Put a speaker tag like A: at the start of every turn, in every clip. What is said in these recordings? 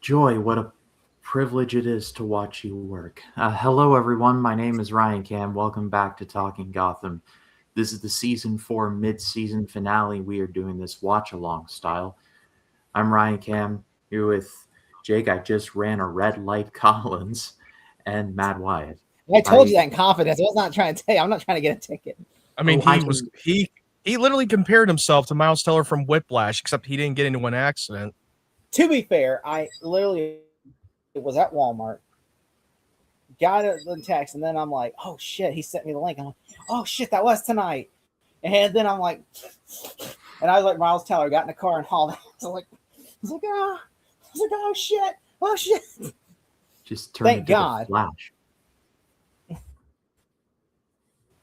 A: Joy, what a privilege it is to watch you work. Hello, everyone. My name is Ryan Cam. Welcome back to Talking Gotham. This is the season 4 mid-season finale. We are doing this watch-along style. I'm Ryan Cam here with Jake. I just ran a red light Collins and Matt Wyatt.
B: I told you that in confidence. I was not trying to tell you. I'm not trying to get a ticket.
C: I mean, he literally compared himself to Miles Teller from Whiplash, except he didn't get into an accident.
B: To be fair, I literally was at Walmart, got the text, and then I'm like, oh shit, he sent me the link. I'm like, oh shit, that was tonight. And then I'm like, and I was like, Miles Teller, got in the car and hauled out. I was like, oh shit.
A: Just turned into the Flash.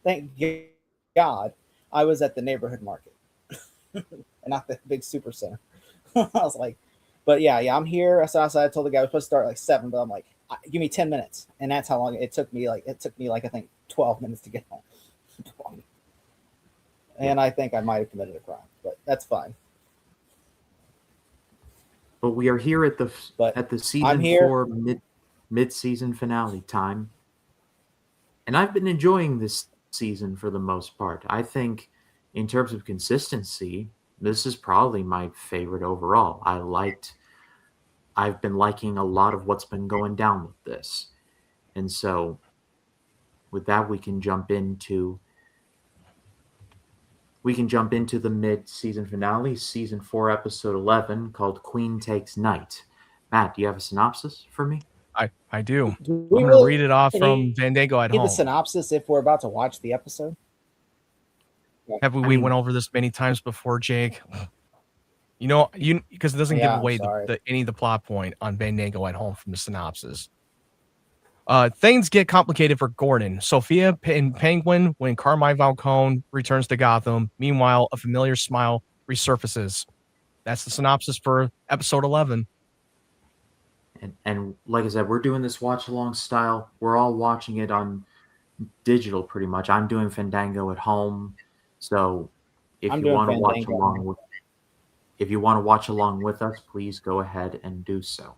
B: Thank God I was at the neighborhood market and not the big super center. I was like, but yeah, I'm here. So I told the guy I was supposed to start like 7, but I'm like, give me 10 minutes. And that's how long it took me. Like, I think 12 minutes to get home. And I think I might have committed a crime, but that's fine.
A: But we are here at the season 4 mid-season finale time. And I've been enjoying this season for the most part. I think in terms of consistency, this is probably my favorite overall. I've been liking a lot of what's been going down with this. And so with that we can jump into the mid-season finale, season 4, episode 11, called Queen Takes Night. Matt, do you have a synopsis for me?
C: I do. I'm going to read it off from Fandango at home.
B: The synopsis if we're about to watch the episode.
C: We went over this many times before, Jake? Because it doesn't give away any of the plot point on Fandango at home from the synopsis. Things get complicated for Gordon, Sophia, and Penguin when Carmine Falcone returns to Gotham. Meanwhile, a familiar smile resurfaces. That's the synopsis for episode 11.
A: And like I said, we're doing this watch-along style. We're all watching it on digital pretty much. I'm doing Fandango at home. So if you want to watch along with us, please go ahead and do so.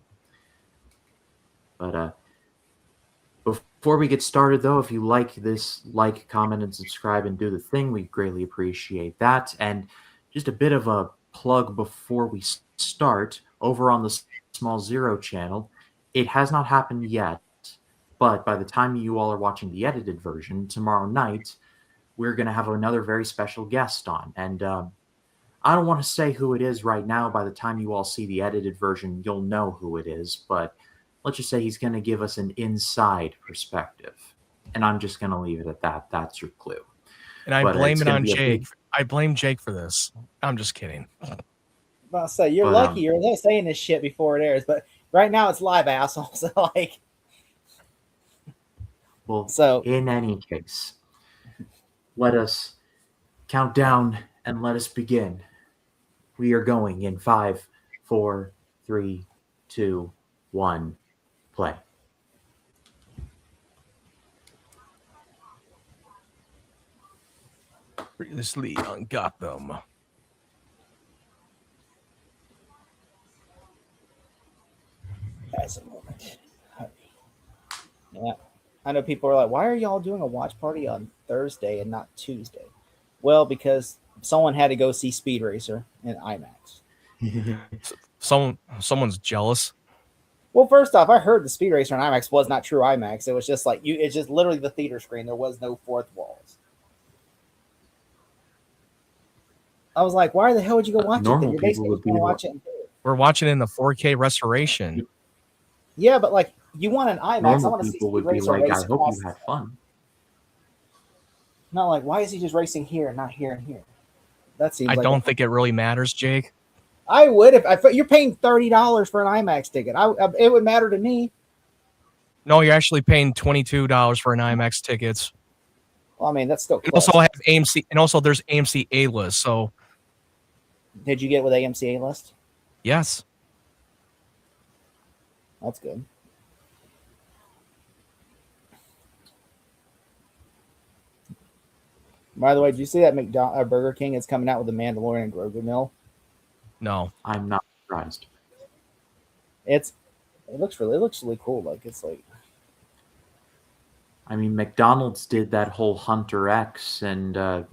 A: But before we get started, though, if you like this, comment, and subscribe and do the thing, we greatly appreciate that. And just a bit of a plug before we start, over on the Small Zero channel, it has not happened yet, but by the time you all are watching the edited version, tomorrow night, we're going to have another very special guest on. And I don't want to say who it is right now. By the time you all see the edited version, you'll know who it is, but let's just say he's going to give us an inside perspective. And I'm just going to leave it at that. That's your clue.
C: And I blame it on Jake. I blame Jake for this. I'm just kidding.
B: I'll say you're lucky you're saying this shit before it airs, but right now it's live, asshole. So
A: in any case, let us count down and let us begin. We are going in 5, 4, 3, 2, 1, play.
C: Previously on Gotham.
B: As a moment. Yeah. I know people are like, why are y'all doing a watch party on Thursday and not Tuesday? Well, because someone had to go see Speed Racer in IMAX.
C: Someone's jealous.
B: Well, first off, I heard the Speed Racer in IMAX was not true IMAX. It was just like it's just literally the theater screen. There was no fourth walls. I was like, why the hell would you go watch it? You're basically going to watch it.
C: We're watching it in the 4K restoration.
B: Yeah, but like you want an IMAX. I want to see Speed Racer race.
A: I hope you had fun.
B: Not like, why is he just racing here and not here and here? That seems.
C: I don't think it really matters, Jake.
B: I would if you're paying $30 for an IMAX ticket. It would matter to me.
C: No, you're actually paying $22 for an IMAX tickets.
B: Well, I mean that's still.
C: Close. Also have AMC, and also there's AMC A-list. So,
B: did you get with AMC A-list?
C: Yes.
B: That's good. By the way, did you see that Burger King is coming out with the Mandalorian Grogu meal?
C: No,
A: I'm not surprised.
B: It's It looks really cool. Like it's like
A: I mean, McDonald's did that whole Hunter X, and what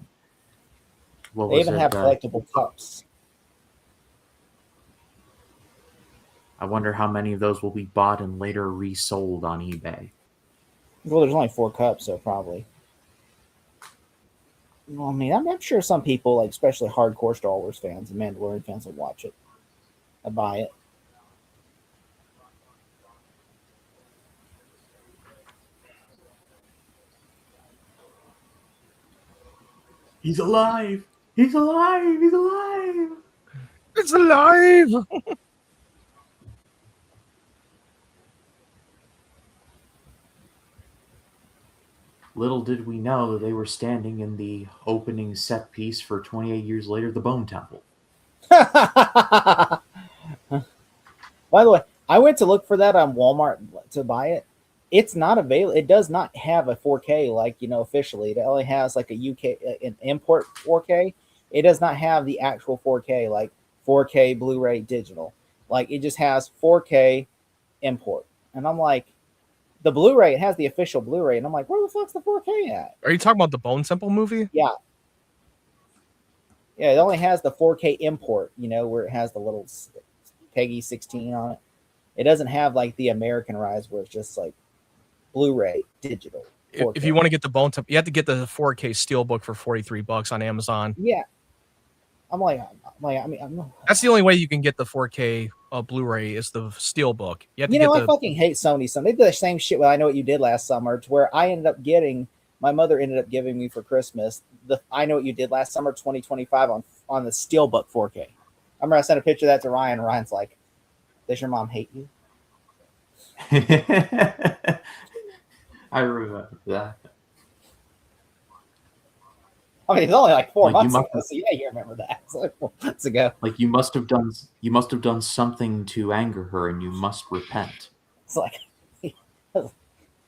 B: they
A: was
B: even have
A: it?
B: collectible cups.
A: I wonder how many of those will be bought and later resold on eBay.
B: Well, there's only 4 cups, so probably. Well, I mean, I'm sure some people, like especially hardcore Star Wars fans and Mandalorian fans, will watch it. I buy it.
A: He's alive! He's alive! He's alive!
C: It's alive.
A: Little did we know that they were standing in the opening set piece for 28 years later, the Bone Temple.
B: By the way, I went to look for that on Walmart to buy it. It's not available. It does not have a 4K like officially. It only has like a UK an import 4K. It does not have the actual 4K like 4K Blu-ray digital. Like it just has 4K import. And I'm like, the Blu-ray, it has the official Blu-ray, and I'm like, where the fuck's the 4K at?
C: Are you talking about the Bone Temple movie?
B: Yeah. Yeah, it only has the 4K import, where it has the little Peggy 16 on it. It doesn't have like the American rise where it's just like Blu-ray digital. 4K.
C: If you want to get the Bone Temple, you have to get the 4K Steelbook for $43 on Amazon.
B: Yeah. I'm like,
C: That's the only way you can get the 4K Blu-ray is the Steelbook. You have to
B: I fucking hate Sony. So they did the same shit with I Know What You Did last summer, to where my mother ended up giving me for Christmas the I Know What You Did Last Summer 2025 on the Steelbook 4K. I remember I sent a picture of that to Ryan, and Ryan's like, does your mom hate you?
A: I remember that.
B: I mean, it's only like 4
A: Like,
B: months ago, so yeah, you remember that. It's like 4 months ago.
A: Like you must have done something to anger her, and you must repent.
B: It's like,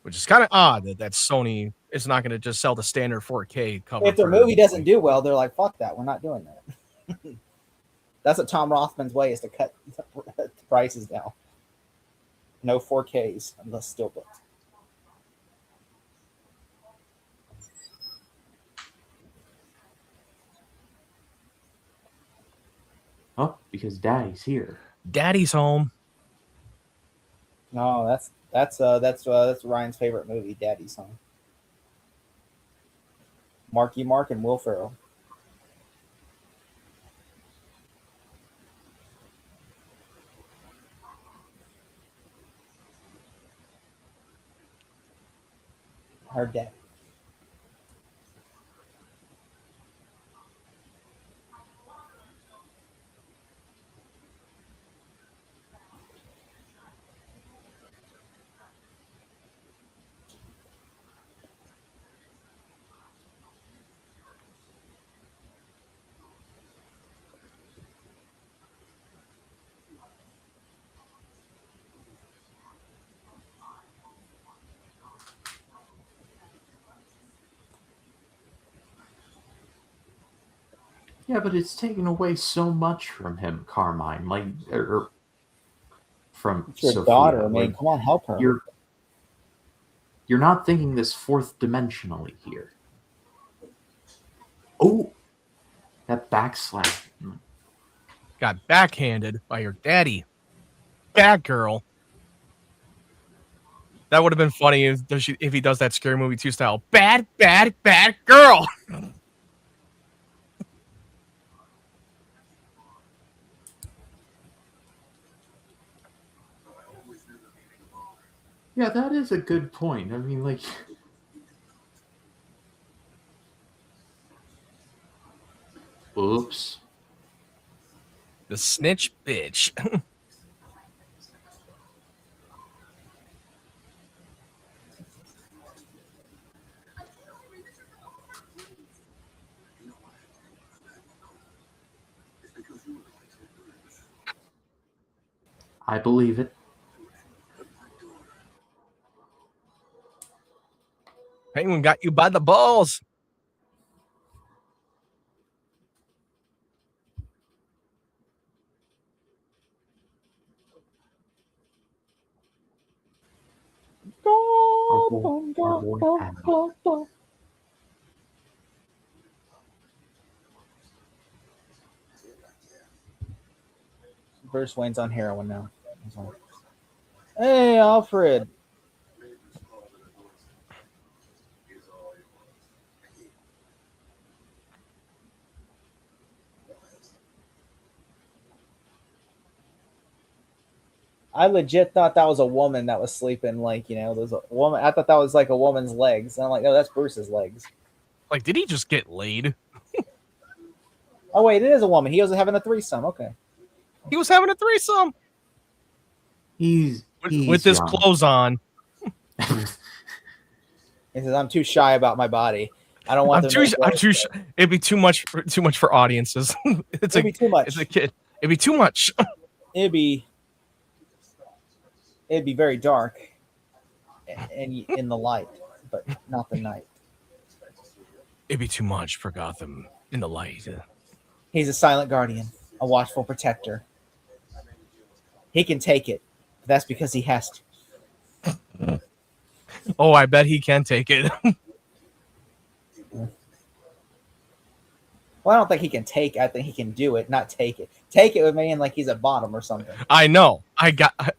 C: which is kind of odd that Sony is not going to just sell the standard 4K cover.
B: if their movie doesn't do well, they're like, fuck that, we're not doing that. That's what Tom Rothman's way is, to cut the prices down. No 4Ks unless Steelbooks.
A: Oh, because Daddy's here.
C: Daddy's home.
B: No, that's Ryan's favorite movie, Daddy's Home. Marky Mark and Will Ferrell. Her dad.
A: Yeah, but it's taken away so much from him, Carmine. Like, from
B: It's your
A: Sophia.
B: daughter, man.
A: Like,
B: Come on, help her.
A: You're not thinking this fourth dimensionally here. Oh, that backslap.
C: Got backhanded by your daddy. Bad girl. That would have been funny if he does that Scary Movie 2 style. Bad girl.
A: Yeah, that is a good point. I mean, like, oops.
C: The snitch bitch.
A: I believe it.
C: Penguin got you by the balls.
A: Beautiful cardboard pattern.
B: Bruce Wayne's on heroin now. Hey, Alfred. I legit thought that was a woman that was sleeping. Like, there's a woman. I thought that was like a woman's legs. And I'm like, no, that's Bruce's legs.
C: Like, did he just get laid?
B: Oh wait, it is a woman. He was having a threesome. Okay.
C: He was having a threesome.
A: He's
C: with his
A: young.
C: clothes on.
B: He says, "I'm too shy about my body. I don't want."
C: I'm too. It'd be too much for audiences.
B: It'd be too much.
C: It's a kid. It'd be too much.
B: It'd be very dark, and in the light, but not the night.
C: It'd be too much for Gotham in the light.
B: He's a silent guardian, a watchful protector. He can take it, but that's because he has to.
C: Oh, I bet he can take it.
B: Well, I don't think he can take. I think he can do it, not take it. Take it would mean like he's a bottom or something.
C: I know.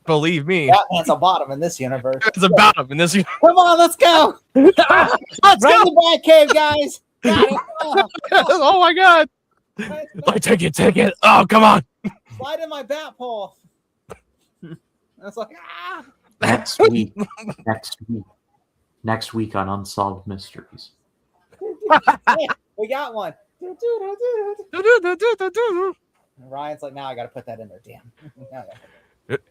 C: Believe me.
B: Batman's a bottom in this universe.
C: It's about him in this universe.
B: Come on, let's go.
C: Let's
B: Run
C: go.
B: the Batcave, guys. Got it. Come on.
C: Oh my God. Like, take it. Oh, come on.
B: Slide in my bat pole. That's like,
A: Next week on Unsolved Mysteries.
B: Yeah, we got one. And Ryan's like, now I got to put that in there. Damn.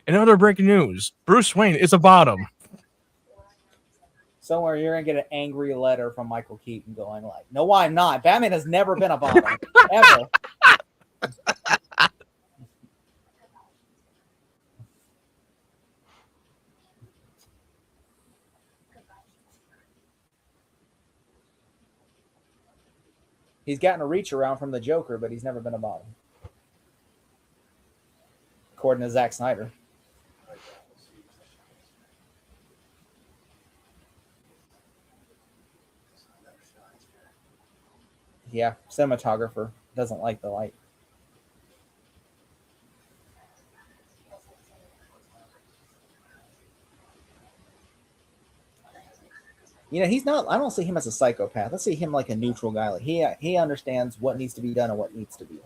C: In other breaking news, Bruce Wayne is a bottom.
B: Somewhere you're going to get an angry letter from Michael Keaton going like, no, I'm not. Batman has never been a bottom. Ever. He's gotten a reach around from the Joker, but he's never been a bottom. According to Zack Snyder. Yeah, cinematographer doesn't like the light. He's not. I don't see him as a psychopath. I see him like a neutral guy. Like he understands what needs to be done and what needs to be.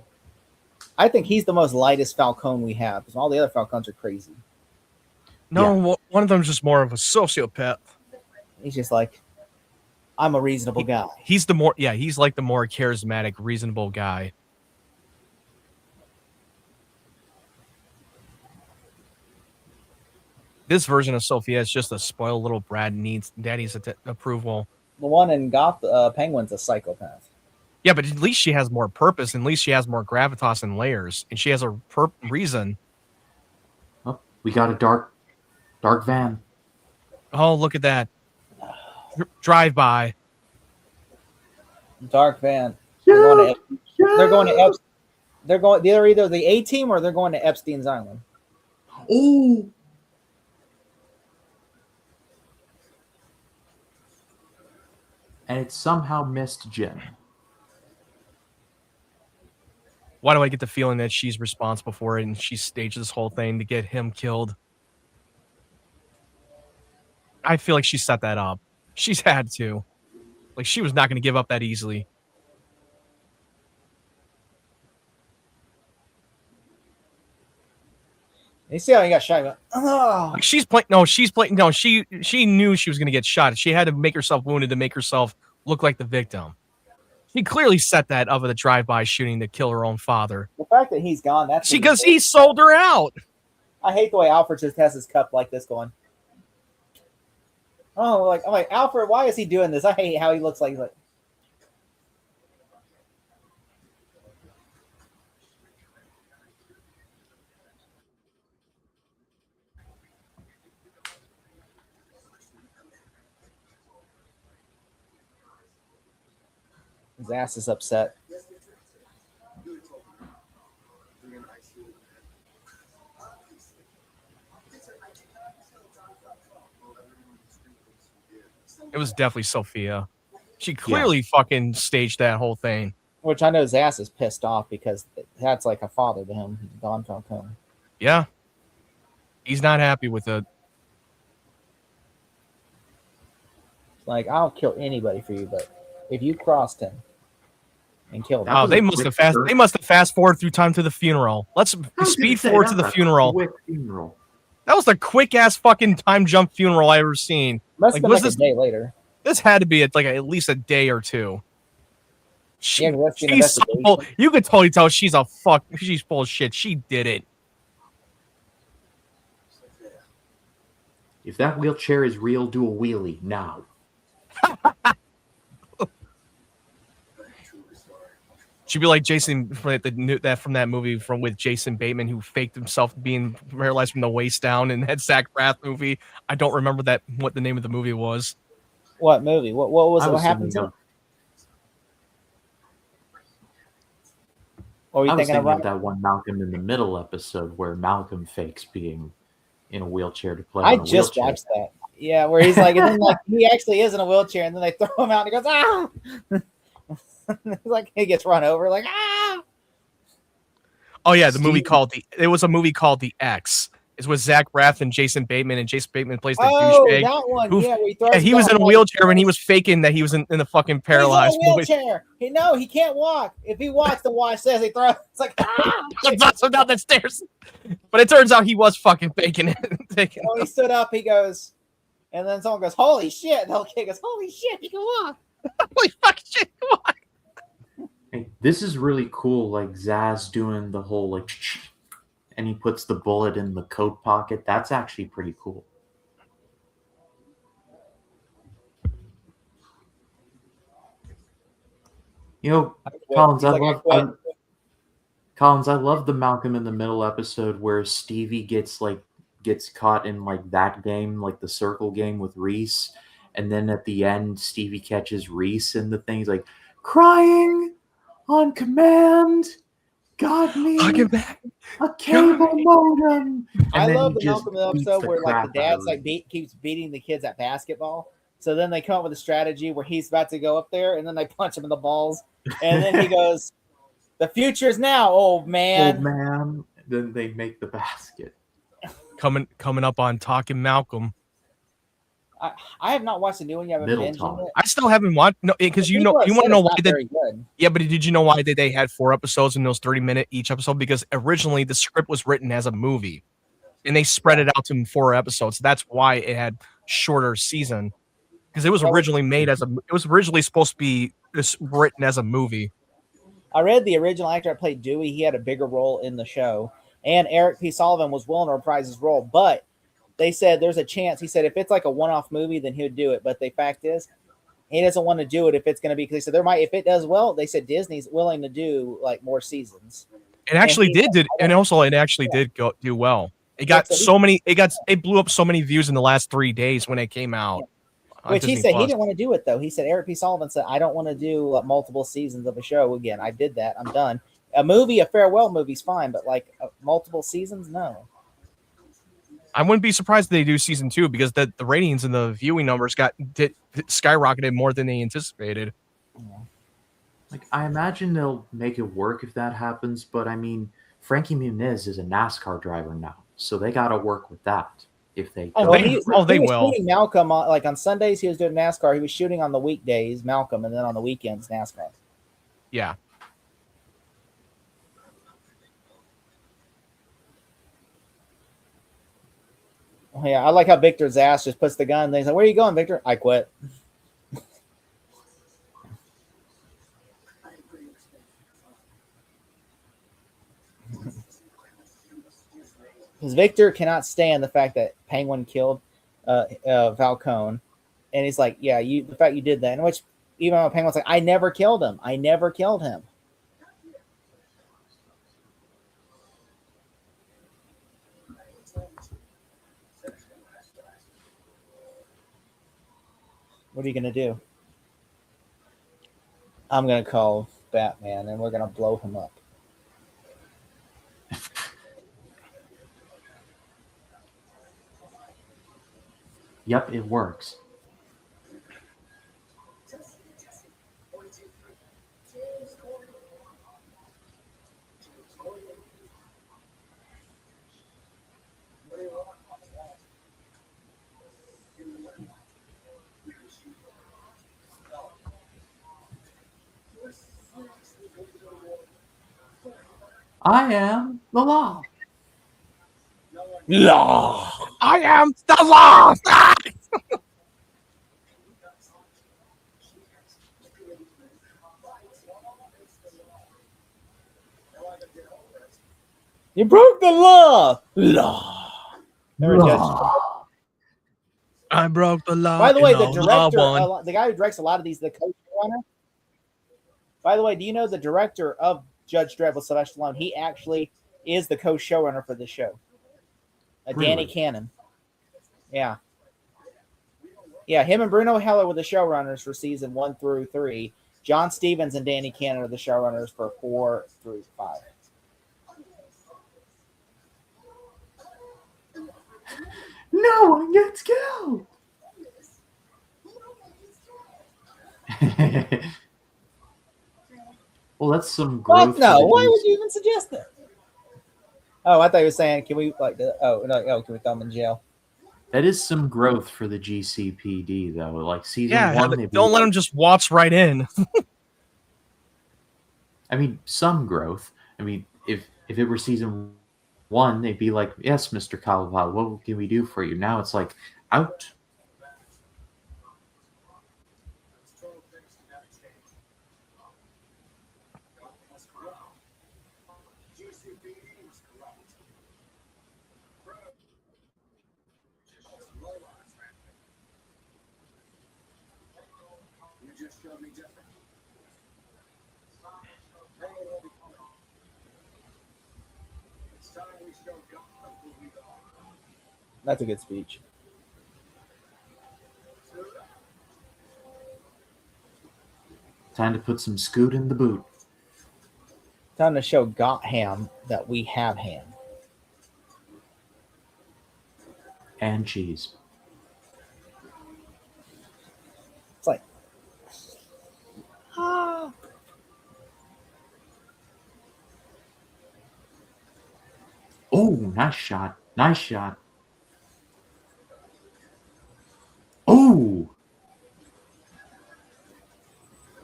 B: I think he's the most lightest Falcone we have because all the other Falcons are crazy.
C: No, one of them's just more of a sociopath.
B: He's just like, I'm a reasonable guy.
C: He's like the more charismatic, reasonable guy. This version of Sophia is just a spoiled little brat needs daddy's approval.
B: The one in Penguin's a psychopath.
C: Yeah, but at least she has more purpose, and at least she has more gravitas and layers, and she has a reason.
A: Oh, we got a dark van.
C: Oh, look at that. Drive by.
B: Dark van.
A: Yeah,
B: They're going to they're either the A-Team or they're going to Epstein's Island.
A: Oh. And it somehow missed Jim.
C: Why do I get the feeling that she's responsible for it and she staged this whole thing to get him killed? I feel like she set that up. She's had to. Like, she was not going to give up that easily.
B: You see how he got shot? Oh.
C: Like, she knew she was going to get shot. She had to make herself wounded to make herself look like the victim. She clearly set that up with a drive-by shooting to kill her own father.
B: The fact that he's gone, that's
C: because he sold her out.
B: I hate the way Alfred just has his cup like this going. Oh, I'm like, Alfred, why is he doing this? I hate how he looks like he's like. His ass is upset.
C: It was definitely Sophia. She clearly fucking staged that whole thing.
B: Which I know Zass is pissed off because that's like a father to him, Don Falcone.
C: Yeah. He's not happy with it.
B: Like, I'll kill anybody for you, but if you crossed him and killed him.
C: Oh, they must have fast forward through time to the funeral. Let's speed forward to the funeral.
A: Quick funeral.
C: That was the quick ass fucking time jump funeral I ever seen.
B: Must have been like a day later.
C: This had to be at least a day or two.
B: You
C: could totally tell she's full of shit. She did it.
A: If that wheelchair is real, do a wheelie now.
C: She'd be like Jason from that movie with Jason Bateman, who faked himself being paralyzed from the waist down in that Zach Braff movie. I don't remember what the name of the movie was.
B: What movie? What was it? What happened to him?
A: I was thinking of that one Malcolm in the Middle episode where Malcolm fakes being in a wheelchair to play.
B: I just watched that. Yeah, where he's like, and then like he actually is in a wheelchair, and then they throw him out, and he goes, ah. Like he gets run over, like ah.
C: Oh yeah, it was a movie called The X. It's with Zach Braff and Jason Bateman, and Jason Bateman plays the douchebag.
B: That one.
C: He was in a wheelchair when he was faking that he was in the fucking paralyzed
B: wheelchair. He can't walk. If he walks, the watch says he throws. It's like
C: so down the stairs. But it turns out he was fucking faking it.
B: When he stood up, he goes, and then someone goes, "Holy shit!" And the whole kid goes, "Holy shit, you can walk!"
C: Holy fucking shit, you can walk.
A: Hey, this is really cool. Like Zaz doing the whole like. And he puts the bullet in the coat pocket. That's actually pretty cool. You know, Collins, I love the Malcolm in the Middle episode where Stevie gets caught in like that game, like the circle game with Reese, and then at the end, Stevie catches Reese in the thing. He's like crying on command. Got me a cable modem.
B: I love the Malcolm episode where like the dad's like keeps beating the kids at basketball. So then they come up with a strategy where he's about to go up there, and then they punch him in the balls, and then he goes, "The future's now, old man."
A: Old man. Then they make the basket.
C: Coming up on Talking Malcolm.
B: I have not watched the new one yet.
C: I still haven't watched. No, because you want to know why Yeah, but did you know why they had 4 episodes in those 30-minute each episode? Because originally the script was written as a movie, and they spread it out to 4 episodes. That's why it had shorter season. Because it was originally supposed to be written as a movie.
B: I read the original actor that played Dewey. He had a bigger role in the show, and Eric P. Sullivan was willing to reprise his role, but they said there's a chance. He said if it's like a one-off movie, then he would do it. But the fact is, he doesn't want to do it if it's going to be, because they said if it does well, they said Disney's willing to do like more seasons.
C: It actually did do well. It blew up so many views in the last 3 days when it came out.
B: Which he said he didn't want to do it though. He said Eric P. Sullivan said, I don't want to do multiple seasons of a show again. I did that. I'm done. A farewell movie's fine, but like multiple seasons, no.
C: I wouldn't be surprised if they do season 2 because the ratings and the viewing numbers skyrocketed more than they anticipated.
A: Like I imagine they'll make it work if that happens, but I mean, Frankie Muniz is a NASCAR driver now, so they got to work with that. If they
B: he will. Shooting Malcolm on Sundays, he was doing NASCAR. He was shooting on the weekdays, Malcolm, and then on the weekends, NASCAR.
C: Yeah.
B: Yeah, I like how Victor's ass just puts the gun and he's like, "Where are you going, Victor?" I quit. Because Victor cannot stand the fact that Penguin killed Falcone, and he's like, "Yeah, the fact you did that." In which even though Penguin's like, "I never killed him. I never killed him." What are you gonna do? I'm gonna call Batman, and we're gonna blow him up.
A: Yep, it works. I am the law.
B: Law.
C: I am the law.
B: You broke the law. Law. Remember Judge?
C: I broke the law.
B: By the way,
C: and
B: the director,
C: won.
B: the guy who directs a lot of these, the co-showrunner. By the way, do you know the director of Judge Dredd with Sylvester Stallone? He actually is the co-showrunner for the show. Danny
A: Really?
B: Cannon. Yeah. Yeah, him and Bruno Heller were the showrunners for season 1 through 3. John Stevens and Danny Cannon are the showrunners for 4 through 5.
A: No one gets killed. Well, that's some growth.
B: Fuck no!
A: for the
B: Why
A: DC.
B: would you even suggest that? Oh, I thought you were saying, can we like? Can we throw him in jail?
A: That is some growth for the GCPD, though. Like season
C: Yeah,
A: one, they'd be
C: don't let
A: like-
C: him just waltz right in.
A: I mean, some growth. I mean, if it were season 1, they'd be like, "Yes, Mr. Kalaval, what can we do for you?" Now it's like, out.
B: That's a good speech.
A: Time to put some scoot in the boot.
B: Time to show Gotham that we have ham.
A: And cheese.
B: It's like, ah.
A: Oh, nice shot. Nice shot. Oh!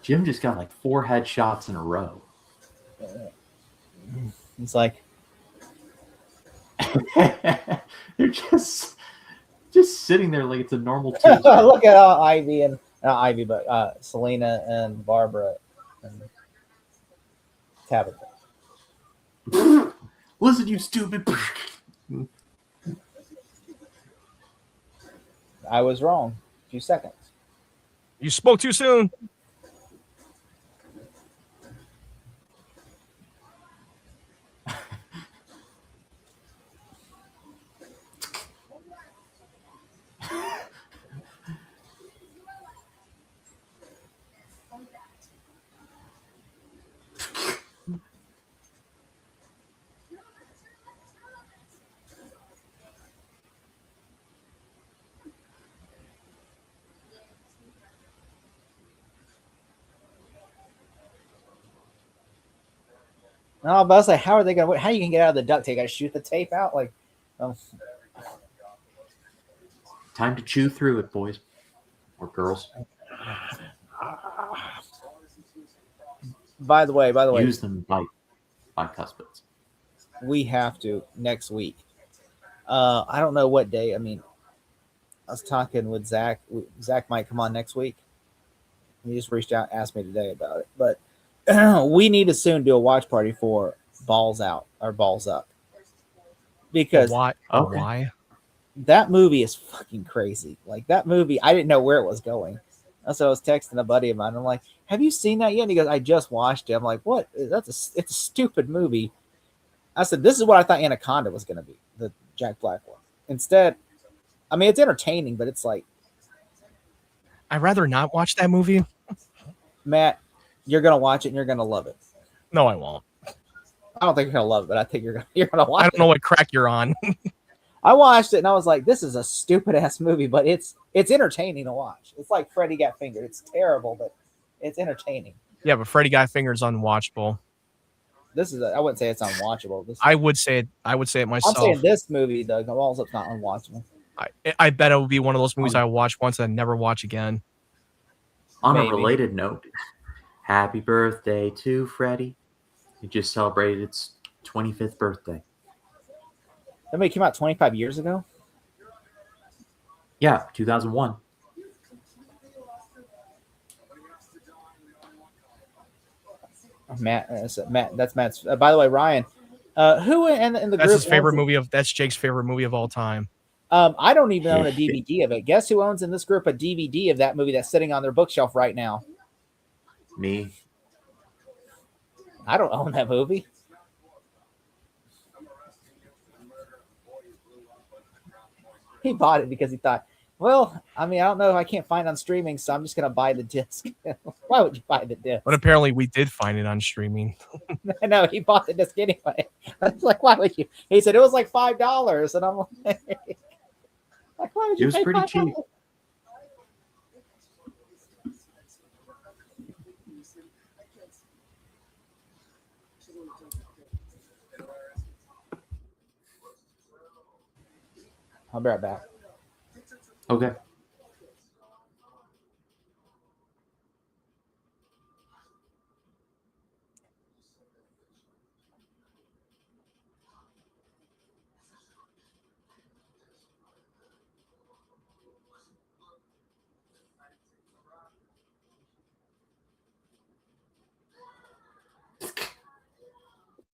A: Jim just got like 4 headshots in a row.
B: It's like,
A: They're just sitting there like it's a normal Tuesday.
B: look at Ivy and not Ivy, but Selena and Barbara and Tabitha.
A: Listen, you stupid.
B: I was wrong. A few seconds.
C: You spoke too soon.
B: No, but I was like, how are they gonna? How you can get out of the duct tape? Got to shoot the tape out? Like, oh.
A: Time to chew through it, boys. Or girls.
B: By the way,
A: Use them by cuspids.
B: we have to next week. I don't know what day. I mean, I was talking with Zach. Zach might come on next week. He just reached out, asked me today about it. But we need to soon do a watch party for Balls Out or Balls Up. Because
C: Why?
A: Okay.
C: Why?
B: that movie is fucking crazy. Like that movie, I didn't know where it was going. So I was texting a buddy of mine. I'm like, "Have you seen that yet?" And he goes, "I just watched it." I'm like, "What? It's a stupid movie." I said, "This is what I thought Anaconda was going to be, the Jack Black one." Instead, I mean, it's entertaining, but it's like,
C: I'd rather not watch that movie.
B: Matt, you're going to watch it and you're going to love it.
C: No, I won't.
B: I don't think you're going to love it, but I think you're going to watch
C: I
B: it.
C: don't know what crack you're on.
B: I watched it and I was like, "This is a stupid ass movie, but it's entertaining to watch." It's like Freddy Got Fingered. It's terrible, but it's entertaining.
C: Yeah, but Freddy Got Fingered is unwatchable.
B: I wouldn't say it's unwatchable.
C: I would say it. I would say it myself.
B: I'm saying this movie, though, Balls Up's not unwatchable.
C: I bet it would be one of those movies I watch once and never watch again.
A: On
B: Maybe.
A: a related note, happy birthday to Freddie. He just celebrated its 25th birthday.
B: That movie came out 25 years ago.
A: Yeah, 2001.
B: Matt, that's Matt's. By the way, Ryan, who in the
C: That's
B: group
C: his favorite
B: owns
C: movie of. That's Jake's favorite movie of all time.
B: I don't even own a DVD of it. Guess who owns in this group a DVD of that movie that's sitting on their bookshelf right now?
A: Me.
B: I don't own that movie. He bought it because he thought, well, I mean, I don't know if I can't find it on streaming, so I'm just going to buy the disc. Why would you buy the disc?
C: But apparently we did find it on streaming.
B: No, he bought the disc anyway. I was like, why would you? He said it was like $5. And I'm like, why would you
A: It was
B: pay
A: pretty
B: $5?
A: cheap.
B: I'll be right back.
A: Okay.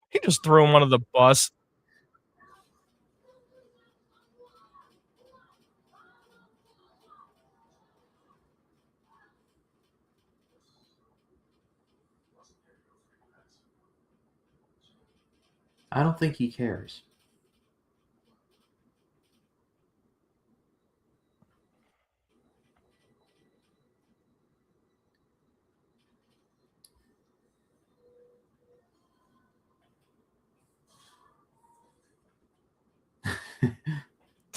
C: He just threw him under the bus.
A: I don't think he cares.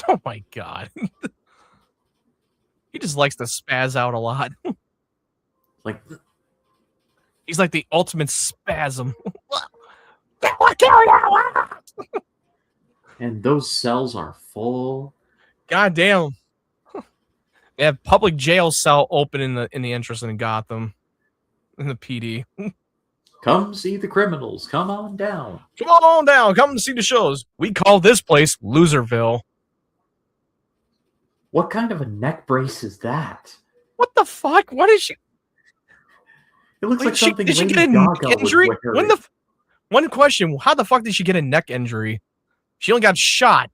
C: Oh my god. He just likes to spaz out a lot.
A: Like,
C: He's like the ultimate spasm.
A: and those cells are full.
C: God damn. They have public jail cell open in the interest in Gotham. In the PD.
A: Come see the criminals. Come on down.
C: Come on down. Come see the shows. We call this place Loserville.
A: What kind of a neck brace is that?
C: What the fuck? What is she?
A: It looks like something
C: did she
A: Lady
C: get a neck
A: Gaga would
C: injury?
A: wear.
C: One question: how the fuck did she get a neck injury? She only got shot.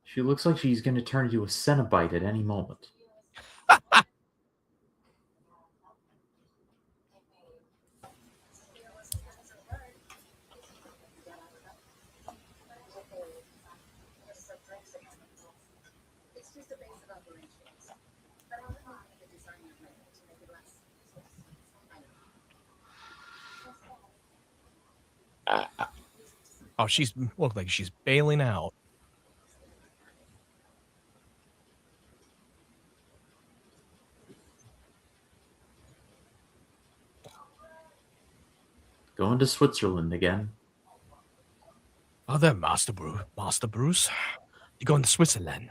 A: She looks like she's going to turn into a Cenobite at any moment.
C: Oh, she's looked like she's bailing out.
A: Going to Switzerland again.
C: Oh, there, Master Bruce. You're going to Switzerland.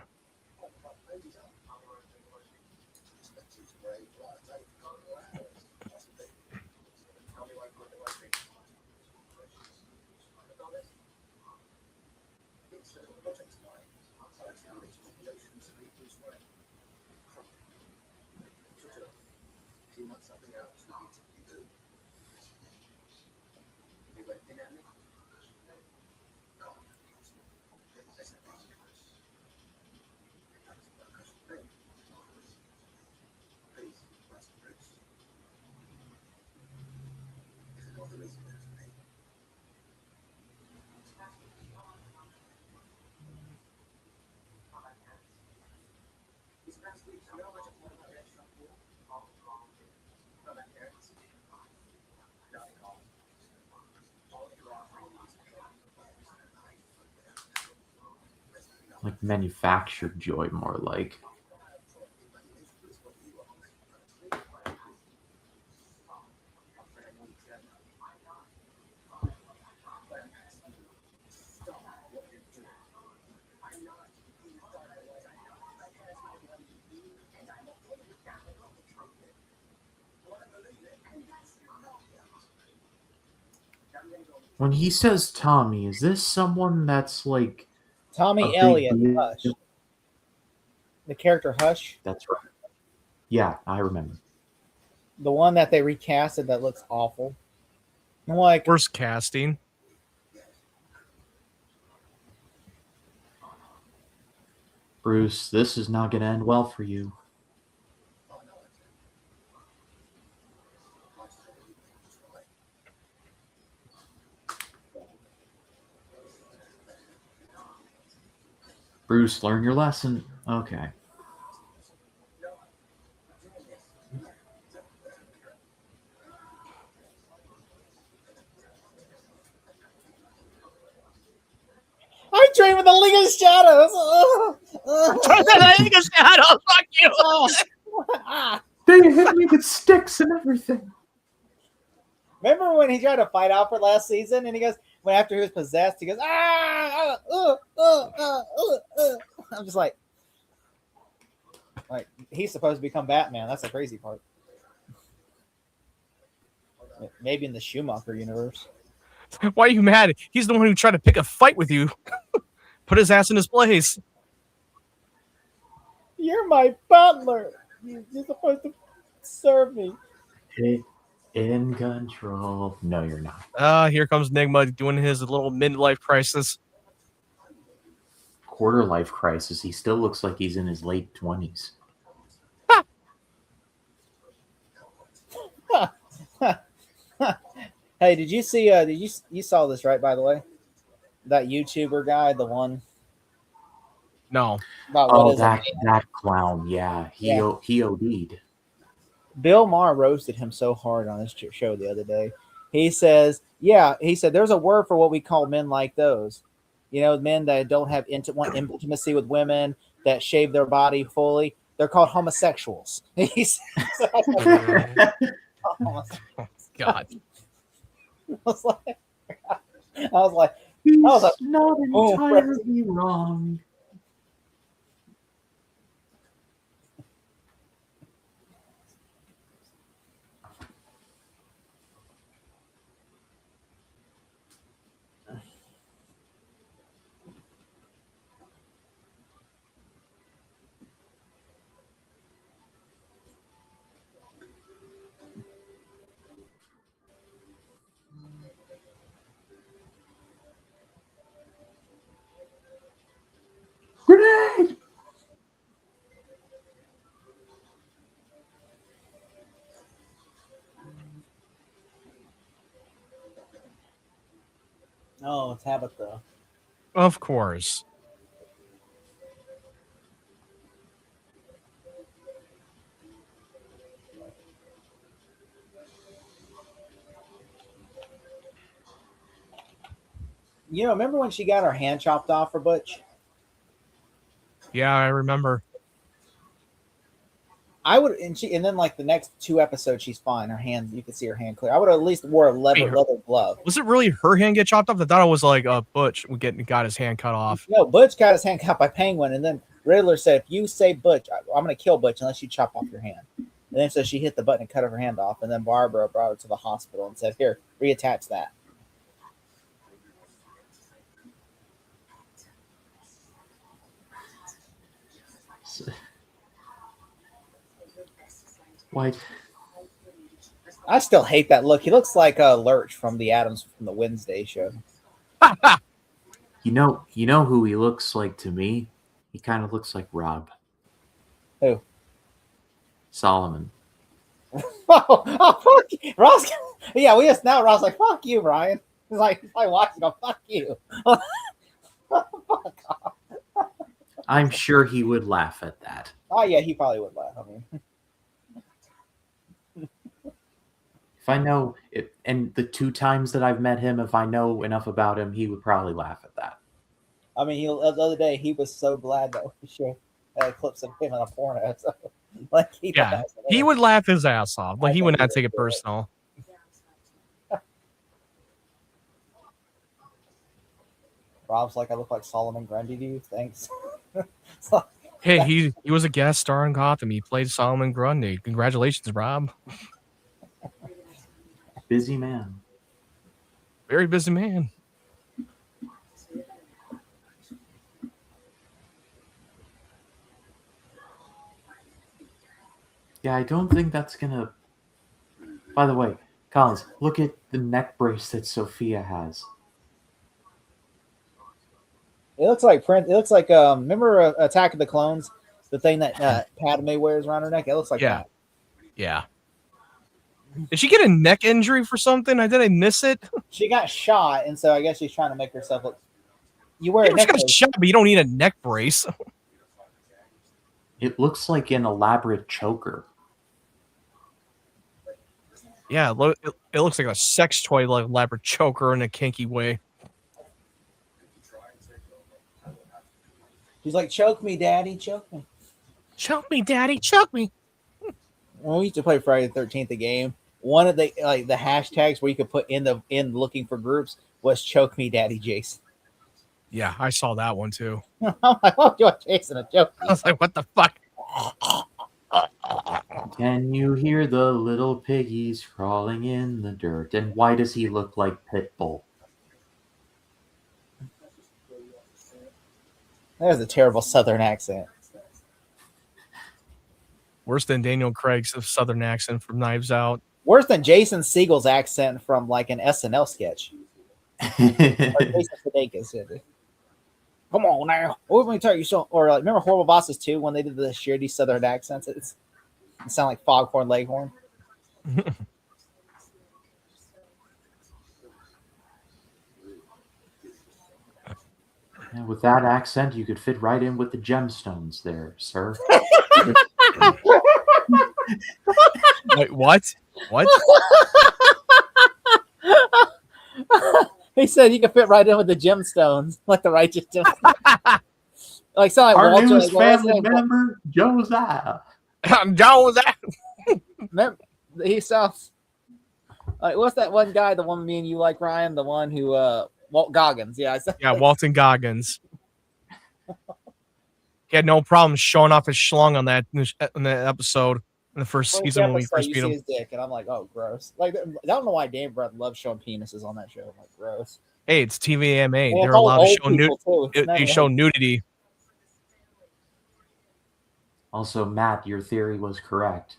A: Like manufactured joy, more like. When he says Tommy, is this someone that's like
B: Tommy
A: a big
B: Elliott,
A: deal?
B: Hush. The character Hush.
A: That's right. Yeah, I remember.
B: The one that they recasted that looks awful. I'm like,
C: Worst casting.
A: Bruce, this is not going to end well for you. Bruce, learn your lesson. Okay.
B: I train with the League of Shadows.
C: Fuck you.
A: They hit me with sticks and everything.
B: Remember when he tried to fight Alfred last season, and he goes, when after he was possessed, he goes, I'm just like he's supposed to become Batman. That's the crazy part. Maybe in the Schumacher universe.
C: Why are you mad? He's the one who tried to pick a fight with you. Put his ass in his place.
B: You're my butler. You're supposed to serve me.
A: In control. No, you're not.
C: Here comes Nigma doing his little midlife crisis.
A: Quarter life crisis. He still looks like he's in his late 20s.
B: Hey, did you see? You saw this, right? By the way, that YouTuber guy, the one.
C: No.
B: About
A: Oh, that clown. Yeah, he
B: Yeah.
A: he OD'd.
B: Bill Maher roasted him so hard on this show the other day. He says, there's a word for what we call men like those. You know, men that don't have intimacy with women, that shave their body fully. They're called homosexuals. He says,
C: God.
B: I was like,
A: He's
B: like,
A: not entirely wrong. Grenade!
B: oh, it's Tabitha.
C: Of course.
B: You know, remember when she got her hand chopped off for Butch?
C: Yeah, I remember.
B: I would, and then like the next 2 episodes, she's fine. Her hand, you can see her hand clear. I would have at least wore a leather glove.
C: Was it really her hand get chopped off? I thought it was like Butch got his hand cut off.
B: No, Butch got his hand cut by Penguin, and then Riddler said, "If you say Butch, I'm going to kill Butch unless you chop off your hand." And then so she hit the button and cut her hand off, and then Barbara brought her to the hospital and said, "Here, reattach that."
A: Why?
B: I still hate that look. He looks like Lurch from the Adams from the Wednesday show.
A: You know who he looks like to me? He kind of looks like Rob.
B: Who?
A: Solomon.
B: Oh, fuck you. Ross. Yeah, we just now. Ross like, fuck you, Brian. He's like watching. Go, fuck you. Fuck off.
A: I'm sure he would laugh at that.
B: Oh yeah, he probably would laugh. I mean,
A: If I know it, and the 2 times that I've met him, if I know enough about him, he would probably laugh at that.
B: I mean, the other day he was so glad that we showed clips of him in a porno. So, like,
C: he would laugh his ass off. Like he would not take it personal.
B: Rob's like, I look like Solomon Grundy to you. Thanks.
C: Hey, he was a guest star in Gotham. He played Solomon Grundy. Congratulations, Rob.
A: Busy man.
C: Very busy man.
A: Yeah, I don't think that's gonna. By the way, Collins, look at the neck brace that Sophia has.
B: It looks like Prince. It looks like remember Attack of the Clones, the thing that Padme wears around her neck. It looks like
C: Yeah.
B: that.
C: Yeah. Did she get a neck injury for something? Did I miss it?
B: She got shot, and so I guess she's trying to make herself look. You wear
C: Yeah,
B: a
C: she
B: neck
C: got
B: brace.
C: shot, but you don't need a neck brace.
A: It looks like an elaborate choker.
C: Yeah, it looks like a sex toy, like elaborate choker in a kinky way.
B: She's like, "Choke me, Daddy, choke me."
C: Choke me, Daddy, choke me.
B: When we used to play Friday the 13th, the game, one of the the hashtags where you could put in looking for groups was "Choke me, Daddy, Jason."
C: Yeah, I saw that one too.
B: I'm like, "Oh, you want Jason to choke
C: I
B: me?"
C: was like, what the fuck?
A: Can you hear the little piggies crawling in the dirt? And why does he look like Pitbull?
B: That was a terrible Southern accent.
C: Worse than Daniel Craig's Southern accent from Knives Out.
B: Worse than Jason Segel's accent from like an SNL sketch. Or Jason Sudeikis did it. Come on now, let me tell you something. Or like, remember Horrible Bosses 2 when they did the shitty Southern accents? It sound like Foghorn Leghorn.
A: Yeah, with that accent, you could fit right in with the gemstones there, sir.
C: Wait, what? What?
B: He said you could fit right in with the gemstones, like the righteous gemstones. Like sound like
A: Our
B: Walter,
A: newest
B: like,
A: family member, Josiah.
C: Joe, that.
B: He sounds like, what's that one guy? The one me and you like, Ryan, the one who Walt Goggins. Yeah,
C: Yeah, Walton Goggins. He had no problem showing off his schlong on that episode in the first season when we first
B: you
C: beat
B: see
C: him.
B: his dick, and I'm like, oh, gross. Like, I don't know why Dave Brett loves showing penises on that show. I'm like, gross.
C: Hey, it's TVMA.
B: And
C: They're
B: it's all
C: allowed to
B: old people, too.
C: they show nudity.
A: Also, Matt, your theory was correct.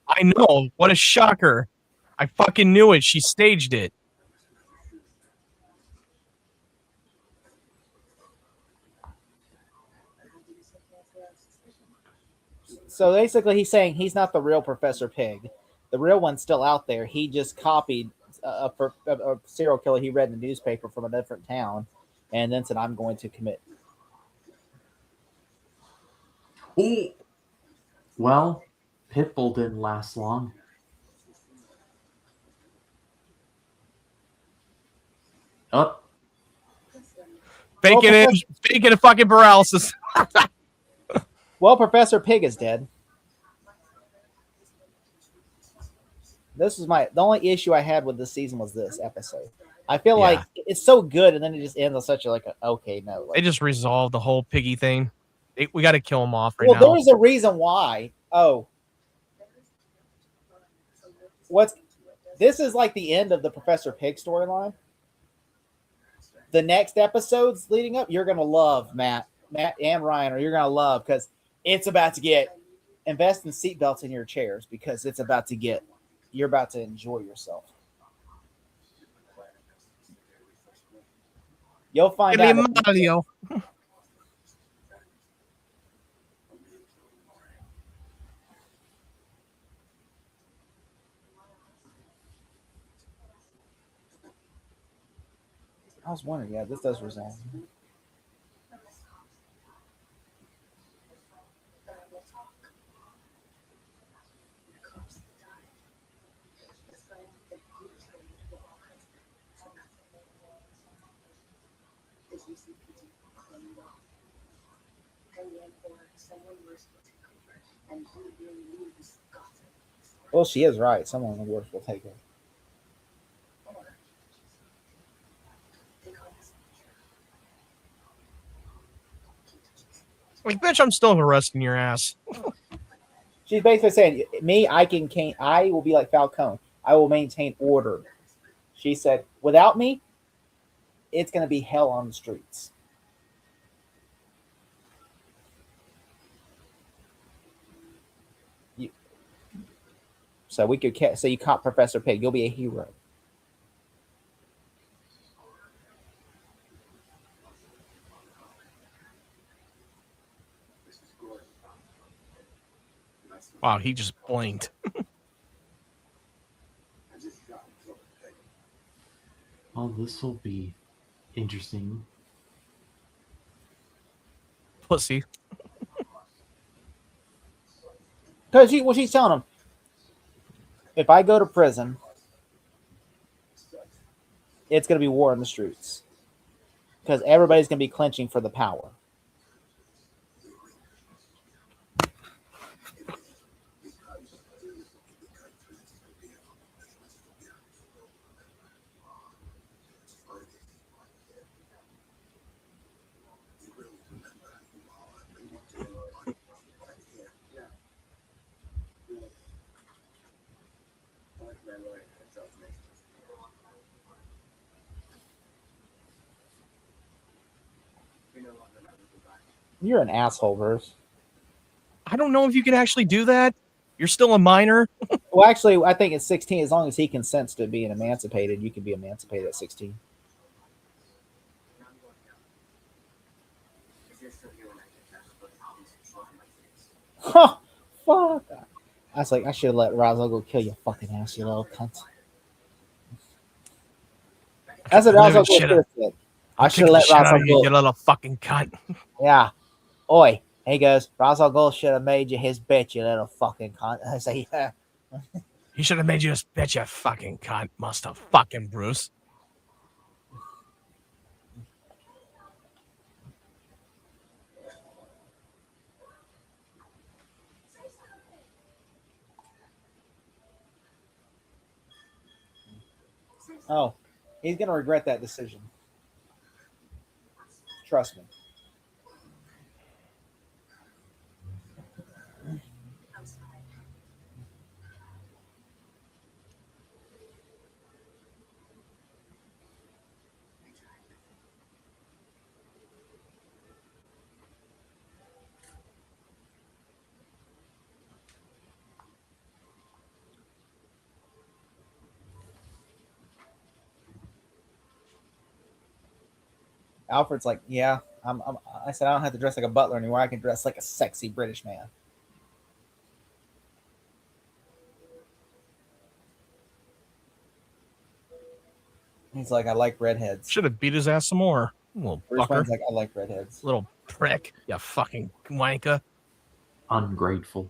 C: I know. What a shocker. I fucking knew it. She staged it.
B: So basically, he's saying he's not the real Professor Pig. The real one's still out there. He just copied a serial killer he read in the newspaper from a different town, and then said, "I'm going to commit."
A: Ooh. Well, Pitbull didn't last long. Oh,
C: Faking a fucking paralysis.
B: Well, Professor Pig is dead. This is the only issue I had with this season was this episode. I feel like it's so good, and then it just ends on such a okay note.
C: They just resolved the whole piggy thing. We got to kill him off right now.
B: There was a reason why. Oh, this is like the end of the Professor Pig storyline. The next episodes leading up, you're gonna love Matt and Ryan, or you're gonna love because it's about to invest in seatbelts in your chairs because it's about to you're about to enjoy yourself. You'll find out.
C: Mario.
B: I was wondering, yeah, this does resolve. Well, she is right. Someone worse will take her.
C: Like, bitch, I'm still arresting your ass.
B: She's basically saying, me, I will be like Falcone. I will maintain order. She said, "Without me, it's going to be hell on the streets." So we could say you caught Professor Pig. You'll be a hero.
C: Wow, he just blinked.
A: Oh, this will be interesting.
C: Pussy.
B: Because she's telling him, if I go to prison, it's going to be war in the streets. Because everybody's going to be clenching for the power. You're an asshole, Bruce.
C: I don't know if you can actually do that. You're still a minor.
B: Well, actually, I think at 16, as long as he consents to being emancipated, you can be emancipated at 16. Huh, fuck. I was like, I should have let Razzle go kill your fucking ass, you little cunt. That's what Razzle should have said. I should have let Razzle go.
C: You little fucking cunt.
B: Yeah. Oi. He goes, Razzle Gold should have made you his bitch, you little fucking cunt. I say, yeah.
C: He should have made you his bitch, you fucking cunt. Must have fucking Bruce.
B: Oh, he's going to regret that decision. Trust me. Alfred's like, yeah, I said, I don't have to dress like a butler anymore. I can dress like a sexy British man. He's like, I like redheads.
C: Should have beat his ass some more. Little
B: Bruce
C: fucker.
B: Wayne's like, I like redheads.
C: Little prick. You fucking wanker.
A: Ungrateful.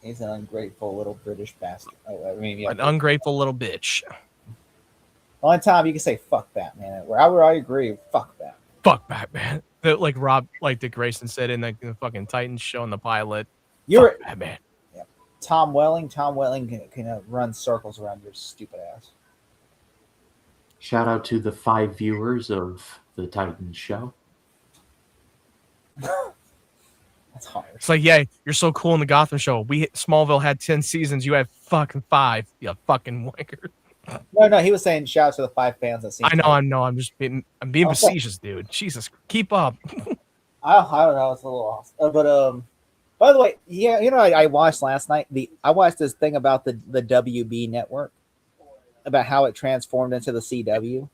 B: He's an ungrateful little British bastard. Oh, I mean, yeah.
C: An ungrateful little bitch.
B: The only time you can say fuck Batman, where I agree, fuck Batman.
C: Fuck Batman. Like Dick Grayson said in the fucking Titans show in the pilot.
B: You're
C: fuck Batman.
B: Yeah. Tom Welling can run circles around your stupid ass.
A: Shout out to the 5 viewers of the Titans show.
B: That's hard.
C: It's like, yeah, you're so cool in the Gotham show. Smallville had 10 seasons. You had fucking 5. You fucking wanker.
B: No, he was saying shout out to the 5 fans that seen.
C: I know. I'm being facetious, dude. Jesus, keep up.
B: I don't know. It's a little off. But by the way, yeah, I watched last night. I watched this thing about the WB network, about how it transformed into the CW.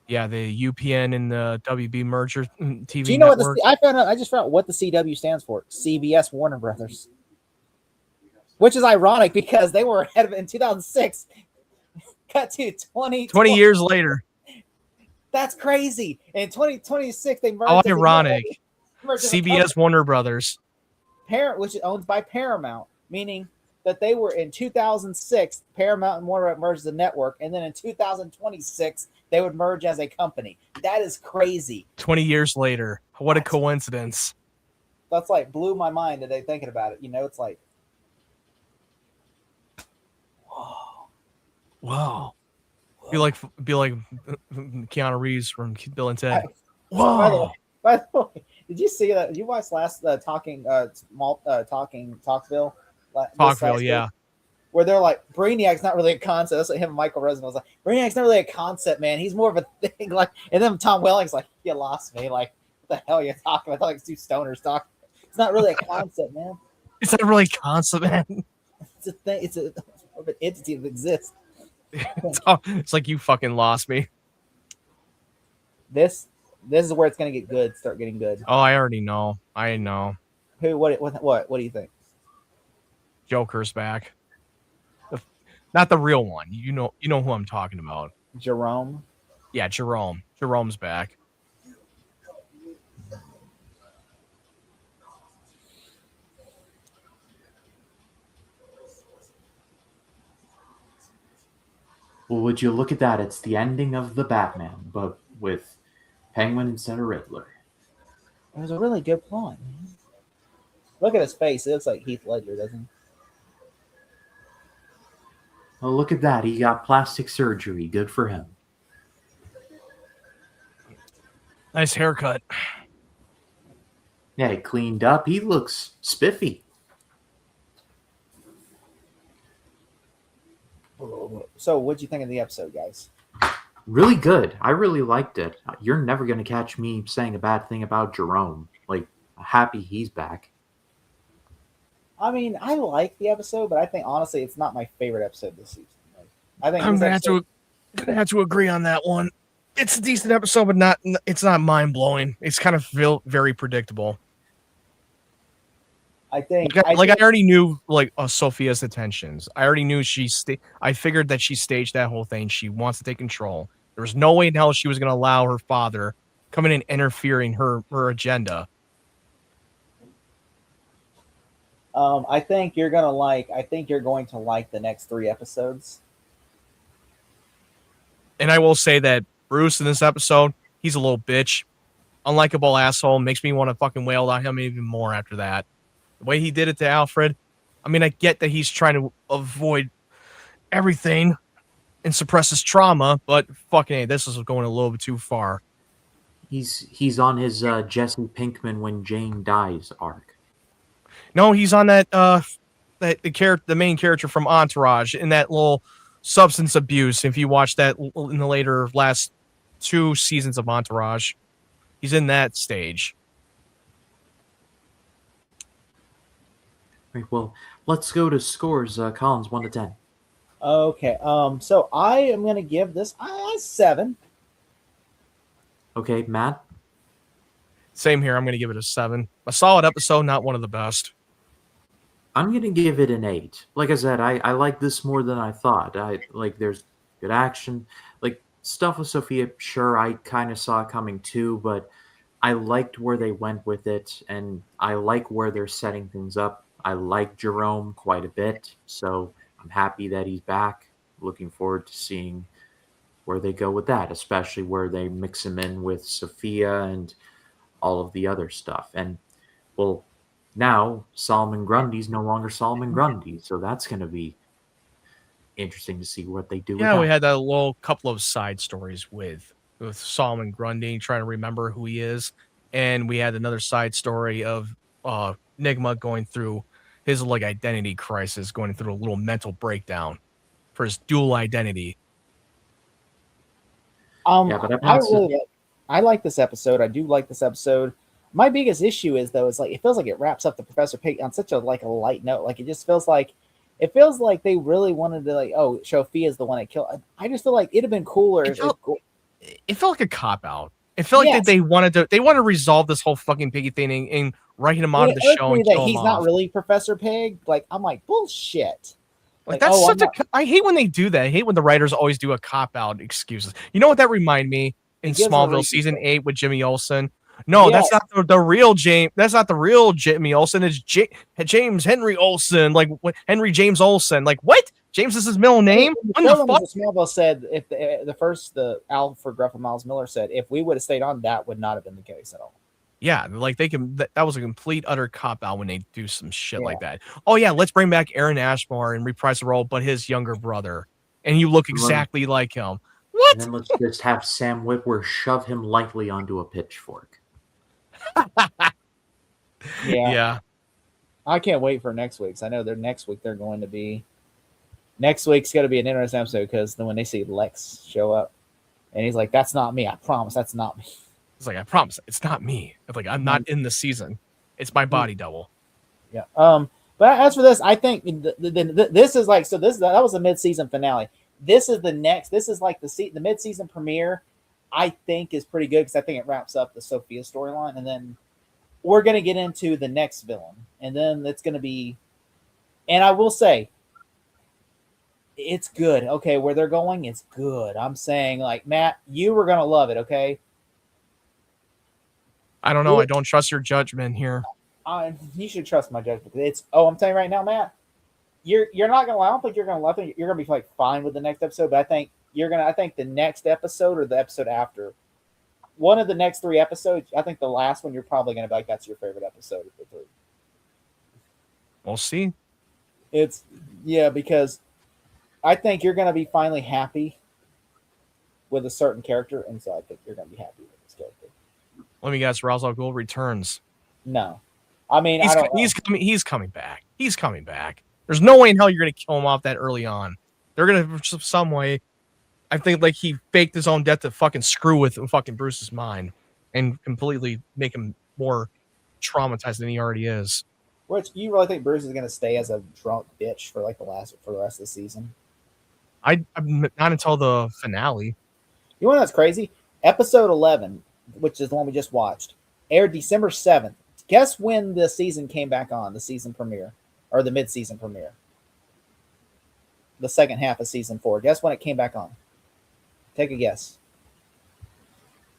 C: Yeah, the UPN and the WB merger TV.
B: Do you know
C: network.
B: what I just found out what the CW stands for? CBS Warner Brothers. Which is ironic because they were ahead of it in 2006. Cut to 20
C: years later.
B: That's crazy. In 2026, they merged.
C: How ironic. CBS Warner Brothers.
B: Which is owned by Paramount, meaning that they were in 2006, Paramount and Warner merged the network, and then in 2026, they would merge as a company. That is crazy.
C: 20 years later. What a coincidence.
B: That's like blew my mind today thinking about it. It's like,
C: whoa. Be like Keanu Reeves from Bill and Ted.
B: Whoa. By the way, did you see that? Did you watch last Talkville?
C: Talkville, yeah.
B: where they're like, Brainiac's not really a concept. That's what him and Michael Rosen was like. Brainiac's not really a concept, man. He's more of a thing. Like, and then Tom Welling's like, you lost me. Like, what the hell are you talking about? I thought like two stoners talking. It's not really a concept, man.
C: It's not really a concept, man.
B: It's a thing. It's an entity that exists.
C: It's like you fucking lost me.
B: This is where it's gonna get good. Start getting good.
C: Oh, I already know. I know.
B: Who? What do you think?
C: Joker's back. Not the real one. You know who I'm talking about.
B: Jerome.
C: Yeah, Jerome. Jerome's back.
A: Well, would you look at that? It's the ending of the Batman, but with Penguin instead of Riddler.
B: It was a really good plot, man. Look at his face. It looks like Heath Ledger, doesn't he?
A: Oh, look at that. He got plastic surgery. Good for him.
C: Nice haircut.
A: Yeah, he cleaned up. He looks spiffy.
B: So, what'd you think of the episode, guys?
A: Really good. I really liked it. You're never going to catch me saying a bad thing about Jerome. Like, happy he's back.
B: I mean, I like the episode, but I think honestly, it's not my favorite episode this season. Like, I think
C: I'm gonna have to agree on that one. It's a decent episode, but it's not mind blowing. It's kind of feel very predictable.
B: I think
C: I already knew Sophia's intentions. I already knew I figured that she staged that whole thing. She wants to take control. There was no way in hell she was going to allow her father coming in and interfering her agenda.
B: I think you're going to like the next 3 episodes.
C: And I will say that Bruce in this episode, he's a little bitch, unlikable asshole. Makes me want to fucking wail on him even more after that. The way he did it to Alfred. I mean, I get that he's trying to avoid everything and suppress his trauma, but fucking, hey, this is going a little bit too far.
A: He's on his Jesse Pinkman when Jane dies arc.
C: No, he's on that the main character from Entourage in that little substance abuse. If you watch that in the later last 2 seasons of Entourage, he's in that stage.
A: Right, well, let's go to scores. Collins, 1 to 10.
B: Okay. So I am going to give this 7.
A: Okay, Matt.
C: Same here. I'm going to give it a 7. A solid episode, not one of the best.
A: I'm going to give it an 8. Like I said, I like this more than I thought. There's good action. Like, stuff with Sophia, sure, I kind of saw it coming too, but I liked where they went with it, and I like where they're setting things up. I like Jerome quite a bit, so I'm happy that he's back. Looking forward to seeing where they go with that, especially where they mix him in with Sophia and all of the other stuff. And, well, now Solomon Grundy's no longer Solomon Grundy, so that's going to be interesting to see what they do.
C: Yeah, we had that little couple of side stories with Solomon Grundy trying to remember who he is, and we had another side story of Nigma going through his identity crisis, going through a little mental breakdown for his dual identity.
B: I like this episode. I do like this episode. My biggest issue is it feels like it wraps up the Professor Pig on such a light note. Like, it just feels like they really wanted to Sophia's the one that killed. I just feel like it'd have been cooler.
C: It felt like a cop out. It felt like that they wanted to resolve this whole fucking Piggy thing and write him out of the show and kill him
B: he's not really Professor Pig. Like, I'm like, bullshit.
C: I hate when they do that. I hate when the writers always do a cop out excuses. You know what that reminded me in Smallville season 8 with Jimmy Olsen? No, yes. That's not the real James. That's not the real Jimmy Olsen. It's James Henry Olsen, Henry James Olsen. Like, what? James is his middle name?
B: When the fuck? Smallville said if the Alfred Gruff and Miles Miller said if we would have stayed on, that would not have been the case at all.
C: Yeah, that was a complete utter cop out when they do some shit like that. Oh yeah, let's bring back Aaron Ashmore and reprise the role, but his younger brother, and you look exactly like him. What?
A: And then let's just have Sam Witwer shove him lightly onto a pitchfork.
B: Yeah. I can't wait for next week's. I know next week they're going to be Next week's going to be an interesting episode because then when they see Lex show up, and he's like, "That's not me. I promise, that's not me."
C: It's like, I promise, it's not me. It's like, I'm not in the season. It's my body double.
B: Yeah. But as for this, I think this is like, so this that was the mid-season finale. This is the next. This is like the mid-season premiere. I think is pretty good because I think it wraps up the Sophia storyline, and then we're gonna get into the next villain, and then it's gonna be. And I will say, it's good. Okay, where they're going, it's good. I'm saying, like, Matt, you were gonna love it. Okay.
C: I don't know. I don't trust your judgment here.
B: You should trust my judgment. It's I'm telling you right now, Matt. You're not gonna. I don't think you're gonna love it. You're gonna be like fine with the next episode, but I think you're gonna. I think the next episode or the episode after, one of the next 3 episodes. I think the last one you're probably gonna be like, that's your favorite episode of the 3.
C: We'll see.
B: It's because I think you're gonna be finally happy with a certain character, and so I think you're gonna be happy with this character.
C: Let me guess. Ra's al Ghul returns.
B: No, I mean
C: he's coming back. He's coming back. There's no way in hell you're gonna kill him off that early on. They're gonna some way. I think like he faked his own death to fucking screw with fucking Bruce's mind and completely make him more traumatized than he already is.
B: Which you really think Bruce is gonna stay as a drunk bitch for like the rest of the season?
C: I'm not until the finale.
B: You know what's crazy? Episode 11, which is the one we just watched, aired December 7th. Guess when the season came back on, the season premiere, or the mid-season premiere? The second half of season 4. Guess when it came back on? Take a guess.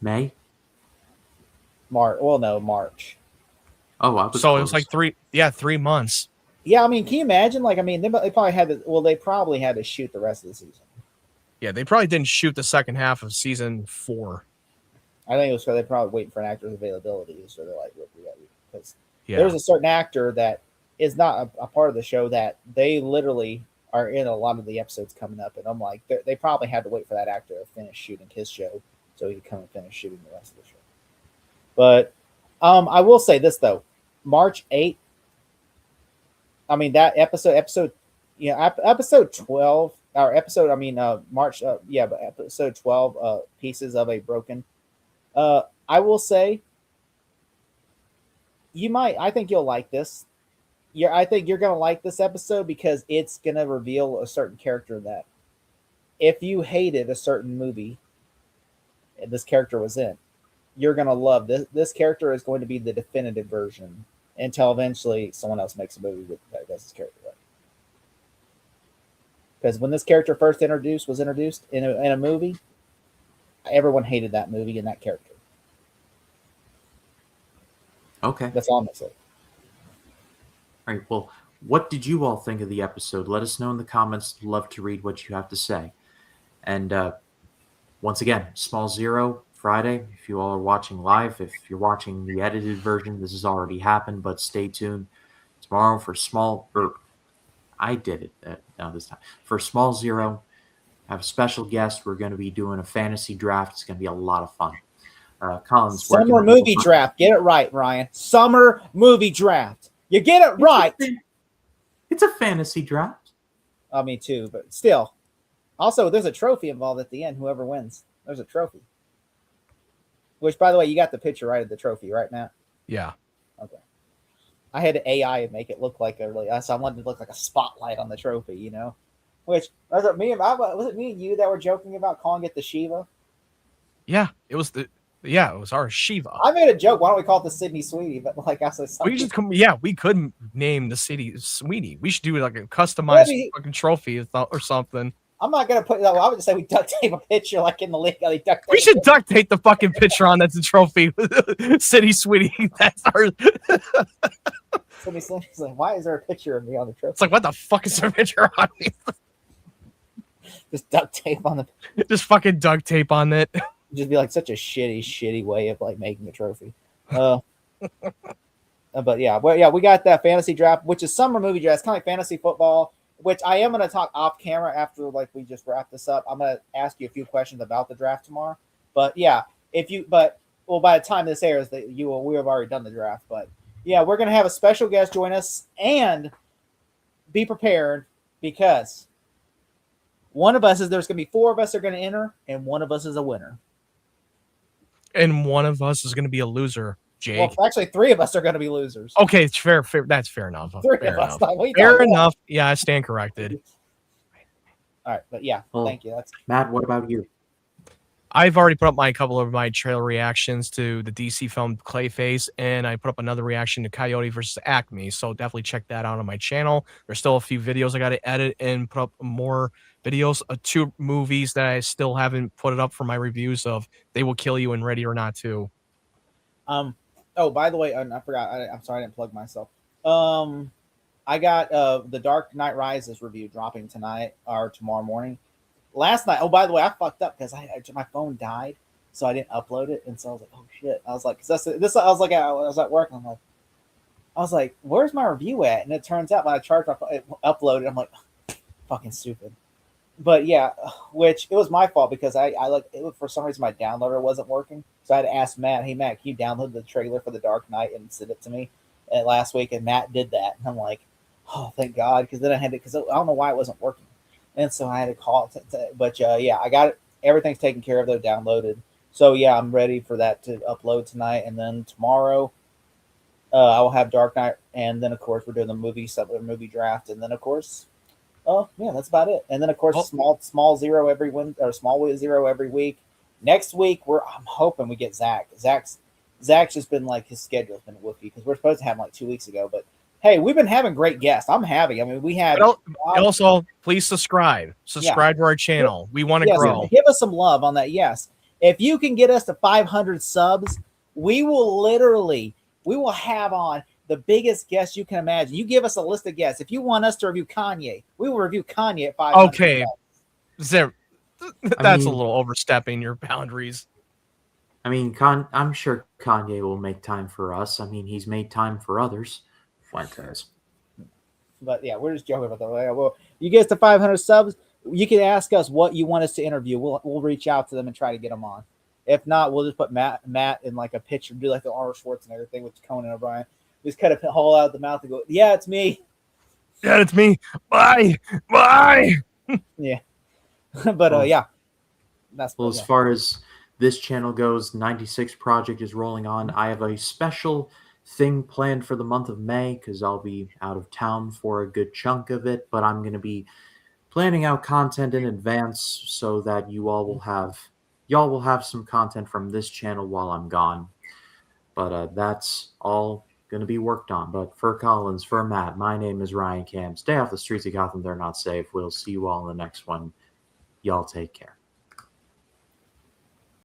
A: May?
B: March.
A: Oh, I was
C: so
A: close.
C: it was like 3 months.
B: Yeah, I mean, can you imagine? Like, I mean, they probably had to. Well, they probably had to shoot the rest of the season.
C: Yeah, they probably didn't shoot the second half of season 4.
B: I think it was because they probably waiting for an actor's availability. So they're like, look, because
C: Yeah.
B: there's a certain actor that is not a part of the show that they literally are in a lot of the episodes coming up, and I'm like, they probably had to wait for that actor to finish shooting his show so he could come and finish shooting the rest of the show. But I will say this though, March 8th. I mean that episode 12 or episode. I mean March. But episode 12. Pieces of a Broken. I will say, I think you'll like this. I think you're gonna like this episode because it's gonna reveal a certain character that, if you hated a certain movie, and this character was in, you're gonna love this. This character is going to be the definitive version until eventually someone else makes a movie that does this character right. Because when this character first was introduced in a movie, everyone hated that movie and that character.
A: Okay.
B: That's all I'm gonna say.
A: All right. Well, what did you all think of the episode? Let us know in the comments. Love to read what you have to say. And once again, Small Zero Friday. If you all are watching live, if you're watching the edited version, this has already happened. But stay tuned tomorrow for I did it now this time for Small Zero. I have a special guest. We're going to be doing a fantasy draft. It's going to be a lot of fun. Collins,
B: Summer movie draft. Get it right, Ryan. Summer movie draft. You get it right.
A: It's a fantasy draft.
B: Me too, but still. Also, there's a trophy involved at the end. Whoever wins, there's a trophy. Which, by the way, you got the picture right of the trophy, right, Matt?
C: Yeah.
B: Okay. I had to AI and make it look like so I wanted to look like a spotlight on the trophy, you know. Which was it me and you that were joking about calling it the Shiva?
C: Yeah, it was our Shiva.
B: I made a joke. Why don't we call it the Sydney Sweetie? But like I said,
C: we could name the city Sweetie. We should do like a customized fucking trophy or something.
B: I'm not gonna put. I would just say we duct tape a picture like in the league.
C: We should duct tape the fucking picture on that's a trophy. City Sweetie. That's our.
B: Somebody's like, why is there a picture of me on the trophy?
C: It's like, what the fuck is there a picture on me?
B: Just duct tape on the.
C: Just fucking duct tape on it.
B: Just be like such a shitty way of like making a trophy. But yeah, we got that fantasy draft, which is summer movie draft. It's kind of like fantasy football, which I am going to talk off camera after like we just wrap this up. I'm going to ask you a few questions about the draft tomorrow. But yeah, by the time this airs, we have already done the draft. But yeah, we're going to have a special guest join us, and be prepared because One of us is there's going to be 4 of us are going to enter, and one of us is a winner.
C: And one of us is going to be a loser, Jake.
B: Well, actually, 3 of us are going to be losers.
C: Okay, it's fair. That's fair enough.
B: 3
C: fair
B: of us.
C: enough.
B: What
C: Fair enough. Yeah, I stand corrected.
B: All right, but yeah,
A: Well,
B: thank you. That's
A: Matt, what about you?
C: I've already put up my couple of my trailer reactions to the DC film Clayface, and I put up another reaction to Coyote versus Acme. So definitely check that out on my channel. There's still a few videos I got to edit and put up more videos. 2 movies that I still haven't put it up for my reviews of. They Will Kill You and Ready or Not 2.
B: Oh, by the way, I forgot. I'm sorry I didn't plug myself. I got the Dark Knight Rises review dropping tonight or tomorrow morning. Last night, oh, by the way, I fucked up because my phone died, so I didn't upload it, and so I was like, oh shit. I was like, cause this. I was like, I was at work, and I was like, where's my review at? And it turns out when I charged my phone, it uploaded. I'm like, fucking stupid. But yeah, which it was my fault because I like it, for some reason my downloader wasn't working, so I had to ask Matt, hey Matt, can you download the trailer for the Dark Knight and send it to me last week? And Matt did that, and I'm like, oh thank God, because then I had to, because I don't know why it wasn't working. And so I had to call it. But yeah, I got it. Everything's taken care of, though, downloaded. So yeah, I'm ready for that to upload tonight. And then tomorrow, I will have Dark Knight. And then, of course, we're doing the movie draft. And then, of course, oh, yeah, that's about it. And then, of course, small zero every zero every week. Next week, I'm hoping we get Zach. Zach's just been like, his schedule's been woofy because we're supposed to have him like 2 weeks ago. But hey, we've been having great guests. I'm happy. I mean, we had.
C: Also, please subscribe. Subscribe to our channel. We want to grow.
B: Give us some love on that. Yes. If you can get us to 500 subs, we will have on the biggest guests you can imagine. You give us a list of guests. If you want us to review Kanye, we will review Kanye at 500.
C: Okay. That's a little overstepping your boundaries.
A: I mean, I'm sure Kanye will make time for us. I mean, he's made time for others. Fuentes.
B: But yeah, we're just joking about that. Well, you get us to 500 subs, you can ask us what you want us to interview. We'll reach out to them and try to get them on. If not, we'll just put Matt in like a picture, do like the Arnold Schwarzenegger thing with Conan O'Brien. Just cut a hole out of the mouth and go, yeah, it's me.
C: Yeah, it's me. Bye.
B: Yeah. But yeah.
A: Well, as far as this channel goes, 96 Project is rolling on. I have a special thing planned for the month of May because I'll be out of town for a good chunk of it, but I'm going to be planning out content in advance so that y'all will have some content from this channel while I'm gone. But that's all going to be worked on. But for Collins, for Matt, my name is Ryan Cam. Stay off the streets of Gotham. They're not safe. We'll see you all in the next one. Y'all take care.